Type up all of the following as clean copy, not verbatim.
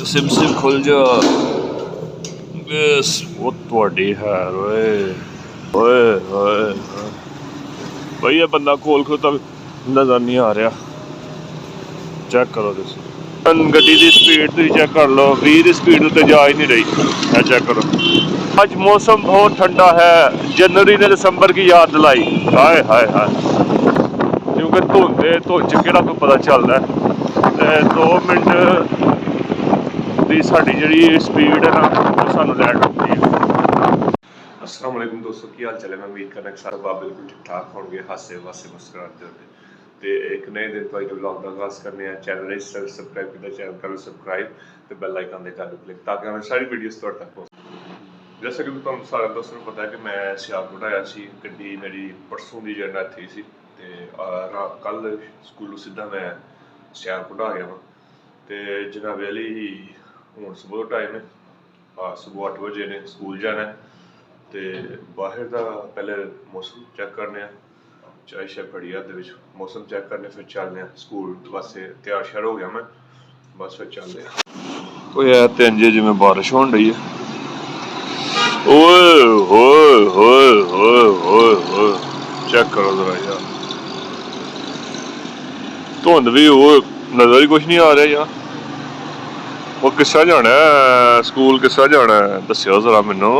SIM SIM खुल जा बस वो ਤੁਹਾਡੀ ਹੈ ਓਏ ਓਏ ਓਏ ਭਾਈ ਇਹ ਬੰਦਾ ਕੋਲ ਤਾਂ ਨਜ਼ਰ ਨਹੀਂ ਆ ਰਿਹਾ ਚੈੱਕ ਕਰੋ ਤੁਸੀਂ ਗੱਡੀ ਦੀ स्पीड ਤੁਸੀਂ चेक कर लो 20 की स्पीड उत्ते जा ही नहीं रही है चेक करो आज मौसम बहुत ठंडा है जनवरी ने दिसंबर की याद दिलाई हाय हाय हाय क्योंकि धुंध च केड़ा कोई पता चलता है 2 मिनट की साड़ी जी स्पीड है ना वो सानू लैंड होती है। अस्सलाम वालेकुम दोस्तों की हाल चले मैं उम्मीद करना कि सारे बाप बिल्कुल ठीक ठाक होंगे हासे वासे मुस्कुराते होंगे तो एक नए दिन तो एक व्लॉग का आगाज़ करने हैं चैनल सबसक्राइब किया चैनल कर सबसक्राइब तो बैल आइकन दे कर क्लिक ताकि हमें सारी वीडियोस तुहाडे तक पहुंच जैसा कि तुहानू सारे दोस्तों को पता है कि मैं सियालकोट आया सी गड्डी मेरी परसों की जर्नी थी सी ते कल स्कूलों सीधा मैं सियालकोट आ गया वा तो जनाब अली हुण सुबह टाइम है सुबह 8 बजे ने स्कूल जाना है तो बाहर का पहले मौसम चेक करने चाय शाय पड़ी है मौसम चेक करने फिर चलने स्कूल वास्ते तैयार श्यार हो गया मैं बस फिर चलते हैं यार ते अंजे जिवें बारिश होण रही है ओए होए होए होए होए होए चेक करो जरा यार धुंध भी वो नजर ही कुछ नहीं आ रहा यार वो किस्सा जाना है स्कूल किस्सा जाना है दस्यो जरा मैनू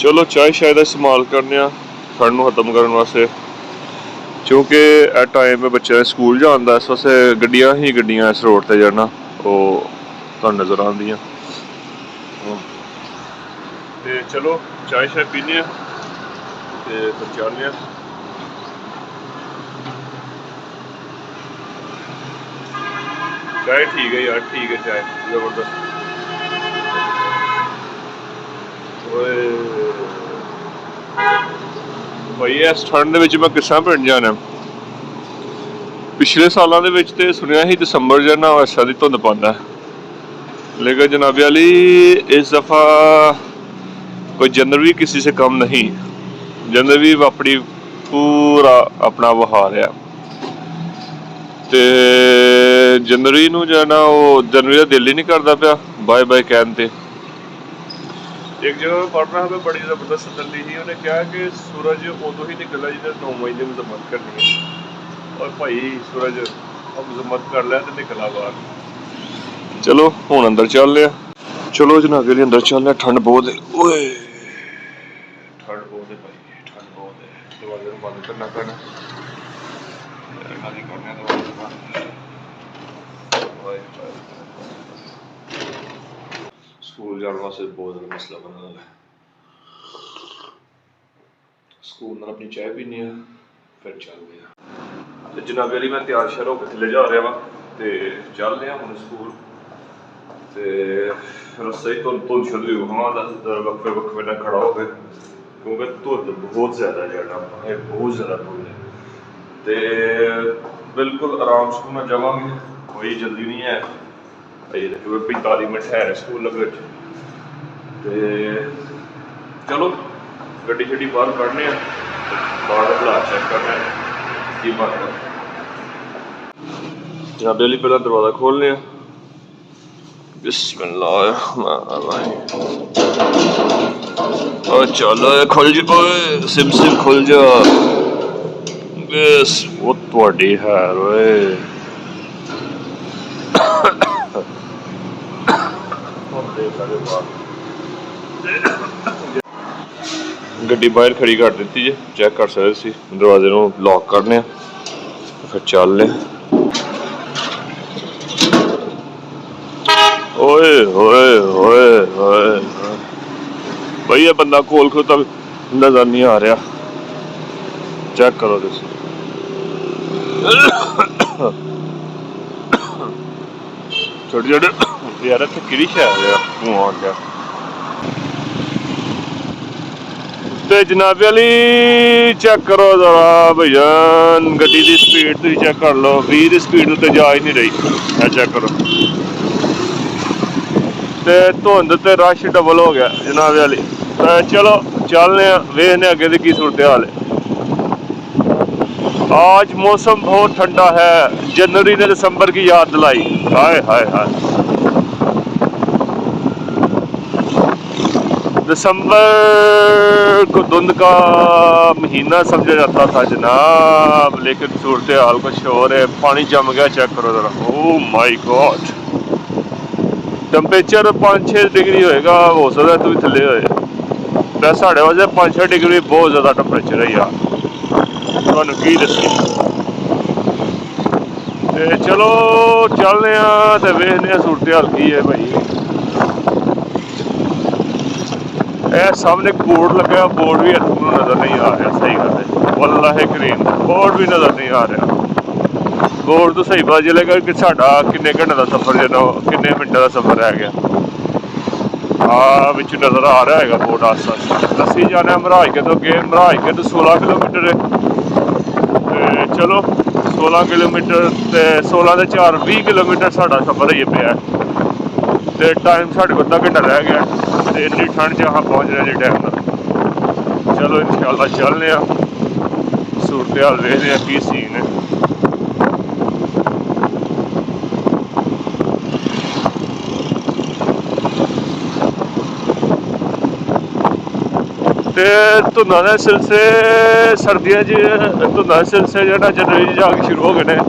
चलो चाय शाय दा इस्तेमाल करने ठंड खत्म करने वास्ते क्योंकि ए टाइम में बच्चे स्कूल जाता इस वास्ते गड्डियां ही गड्डियां इस रोड ते जाना वो तुहानू नजर आंदियां ते चलो चाय शाय पीने ते फिर चलने चाय ठीक है यार ठीक है चाय जबरदस्त भाई इस ठंड दे मैं किसा पिंड जाना पिछले सालों के सुनिया ही दिसंबर ज ना ऐसा की धुंध पाता है लेकिन जनाब अली इस दफ़ा कोई जनवरी किसी से कम नहीं जनवरी अपनी पूरा अपना बहा रहा तो जनवरी नूं जो ना वो जनवरी का दिल ही नहीं करता पाया बाय बाय कहते एक जगह मैं पढ़ रहा था बड़ी जबरदस्त तसल्ली थी उन्हें कहा कि सूरज उदों ही निकला जिन्हें 9 महीने मजम्मत करनी है और भाई सूरज अब मजम्मत कर लिया तो निकला बाहर चलो हूँ अंदर चल लिया चलो जनाब अली अंदर चल लिया ठंड बहुत है ओए ठंड बहुत है भाई ठंड बहुत है दरवाजे बंद करना पैना स्कूल जाने वास्ते बहुत ज़्यादा मसला बना है स्कूल में अपनी चाय पीनी है फिर चल गया जनाब अली मैं तैयार श्यार होकर थले जा रहा वा तो चल रहा हूँ स्कूल तो रस्ते धुंध शुद्ध भी वहाँ वक्फे वक्फे ना खड़ा हो गए क्योंकि धुंध बहुत ज़्यादा जाना है बहुत ज़्यादा धुंध है तो बिल्कुल आराम से मैं जावांगे कोई जल्दी नहीं है 45 मिनट है स्कूल लगे चलो गड्डी शड्डी बाहर कढ़ने बाहर हालात चेक करने की बात है जनाब अली पहला दरवाजा खोलने बिस्मिल्लाह चलो खुल जा सिम सिम खुल जा बस वो ਤੁਹਾਡੀ है ਓਏ गड्डी बाहर खड़ी कर दी जे चेक कर सकते दरवाजे को लॉक करने फिर चलने ओए होए होए होए भाई ये बंदा कोल तो नजर नहीं आ रहा चेक करो तुम छोटे छोटे यार इतने कि शहर धुआं आ गया तो जनाब अली चेक करो जरा भैया गड्डी की स्पीड तुम चेक कर लो 20 की स्पीड उत्ते जा ही नहीं रही है चेक करो तो धुंध तो रश डबल हो गया जनाब अली तो चलो चलने वेखने अगे की सूरत हाल है आज मौसम बहुत ठंडा है। जनवरी ने दिसंबर की याद दिलाई। हाय हाय हाय। दिसंबर को धुंध का महीना समझा जाता था जनाब, लेकिन सूरत हाल कुछ और है। पानी जम गया, चेक करो जरा। Oh my God, temperature 5-6 degree होएगा, हो सकता है तो भी थले होए। साढ़े वास्ते 5-6 डिग्री बहुत ज़्यादा टैंपरेचर है यार, तुहानू की दस्सी। ते चलो चलने ते वेखने सूरत हाल की है भाई। सामने एक बोर्ड लगा, बोर्ड भी इथों नज़र नहीं आ रहा। सही गल है, वल्लाह करीम बोर्ड भी नज़र नहीं आ रहा। बोर्ड तो सही पता चलेगा कि साडा किन्ने घंटे का सफ़र जो किन्ने मिनटों का सफ़र रह गया। विच नज़र आ रहा है बोर्ड आस्ता आस्ता। असी जाने मराज के तो गए, मराज के तो 16 किलोमीटर है। चलो 16 किलोमीटर ते 16 ते 4 20 किलोमीटर साडा सफ़र होई पिया ते टाइम साढ़े को अद्धा घंटा रह गया। तो इन्नी ठंड च अस पहुँच रहे जी टाइम पर। चलो इंशाल्लाह चलने सूरत हाल देखते हैं की सीन है। धुंधा के सिलसिले सर्दियों धुंधा के सिलसिले जो जनवरी जाके शुरू हो गए हैं।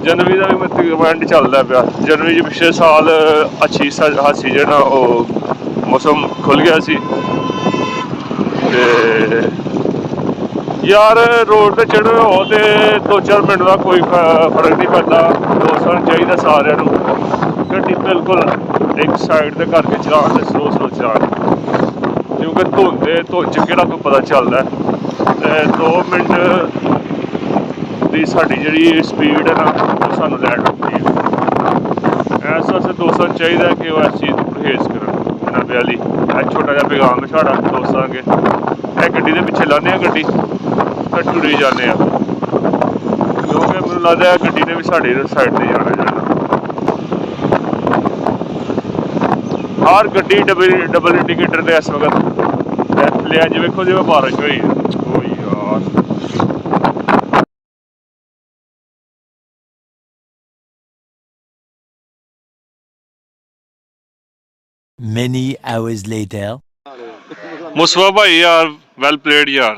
जनवरी का भी मतलब एंड चलता पाया। जनवरी पिछले साल अच्छी हासी जो ना मौसम खुल गया सी। ते यार रोड पर चढ़े हो तो 2-4 मिनट का कोई फर्क नहीं पैंदा। दोस्तों चाहिए सारे गड्डी बिल्कुल एक साइड से करके चलान ते स्लो स्लो चलान, क्योंकि धुंध च केह्ड़ा कोई पता चलता है। 2 मिनट की साड़ी जी स्पीड है ना वो सानू लैंड होती है। इस वास्ते दोस्तों चाहिए कि वह इस चीज़ को परहेज करन। जनाबे अली छोटा जहा पैगाम है साढ़ा दोस्तों अगे। गड्डी के पिछे लाने गड्डी फिर टुरी जाने, क्योंकि मैनूं लगता है गड्डी ने भी साड़ी साइड से जाना जाना। हर गड्डी डबल इंडीकेटर ते इस वक्त थले अज वेखो जिवें बारिश होई है। ओ यार Many hours later. मुसवा भाई यार वेल प्लेड यार।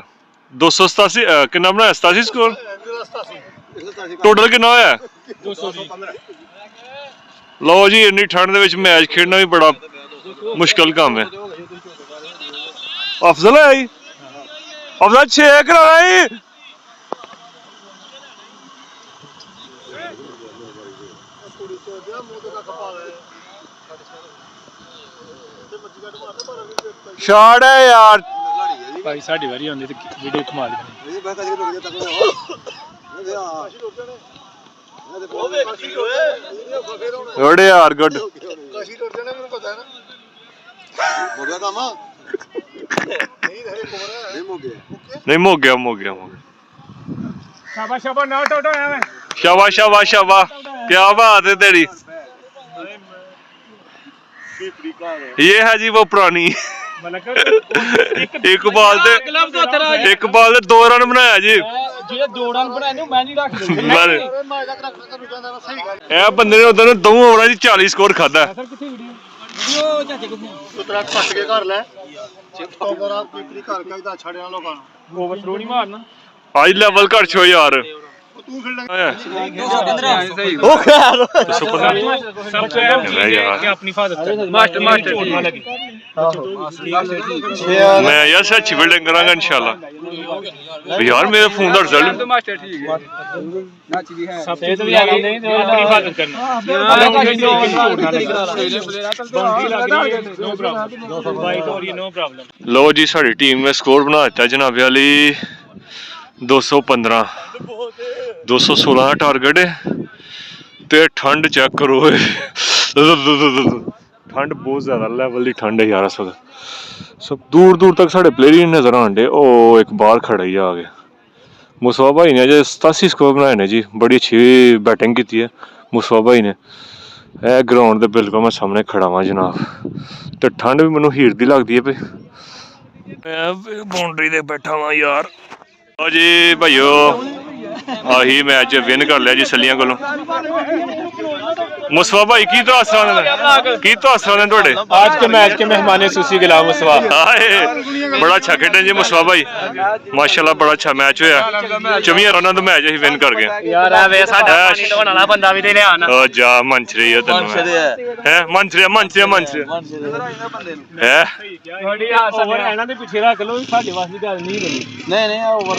287 कितना बनाया? 87 स्कोर टोटल कितना होया? 215। लो जी, इन्नी ठंड दे विच मैच खेलना भी बड़ा मुश्किल काम है। अफजल है जी, अफजल 6 कराना जी। शार्ट है यार भाई, साड़ी वारी होंदी ते वीडियो कमाल करनी। गुड यार गुड। नहीं मुक गया मुक गया। शाबाश शाबाश ना टोटो है। शाबाश शाबाश शाबाश, क्या बात है तेरी। ये है जी वो पुरानी एक बॉल दे 2 रन बनाया जी। बंदे ने उधर 2 ओवरां च 40 स्कोर खादा। आज लेवल घट छो यार। मैं यार अच्छी फील्डिंग करांगा इंशाल्लाह। यार मेरे फोन का रिजल्ट लो जी, साड़ी टीम ने स्कोर बना दिता जनाबे वाली 215। 216 का टारगेट है। ते ठंड चेक करो ठंड बहुत ज्यादा लेवल की ठंड है यार इस वक्त। सब दूर दूर तक साढ़े प्लेयर ही नजर आन डे। ओ एक बाहर खड़ा ही आ गया। मुसवा भाई ने अजे 87 स्कोर बनाए ने जी। बड़ी अच्छी बैटिंग की है मुसवा भाई ने। ग्राउंड के बिल्कुल मैं सामने खड़ा वा जनाब, तो ठंड भी मैनू हीट दी लगती है पे। मैं बाउंड्री दे बैठा वा यार। जी भाइयो ਆਹੀ ਮੈਚ ਵਿਨ ਕਰ ਲਿਆ ਜੀ ਸੱਲੀਆਂ ਕੋਲੋਂ। ਮੁਸਵਾ ਭਾਈ ਕੀ ਤੋਂ ਆਸਰਾ ਨੇ ਤੁਹਾਡੇ आज के मैच के मेहमान सुसी गुलाम मुसवा बड़ा अच्छा खेडे जी मुसवा भाई माशाल्लाह बड़ा अच्छा मैच होया 24 रਨਾਂ ਦਾ ਮੈਚ ਅਸੀਂ ਵਿਨ ਕਰ ਗਏ यार वे साडा पानी ढोण वाला बंदा भी ते लिया ना ओ जा मंच रही है तन्नू है मंच रही है थोड़ी ओवर ਇਹਨਾਂ ਦੇ ਪਿੱਛੇ ਰੱਖ ਲਓ ਸਾਡੇ ਵਾਸਤੇ ਗੱਲ ਨਹੀਂ ਬਣੀ नहीं ओवर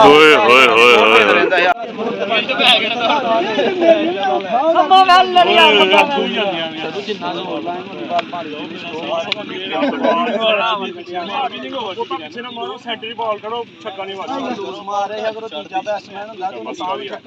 ओए ओए ओए ਸੈਂਟਰੀ ਬਾਲ ਕਰੋ ਛੱਕਾ ਨਹੀਂ ਮਾਰਦਾ मारे अगर तीजा बैट्समैन होंदा तो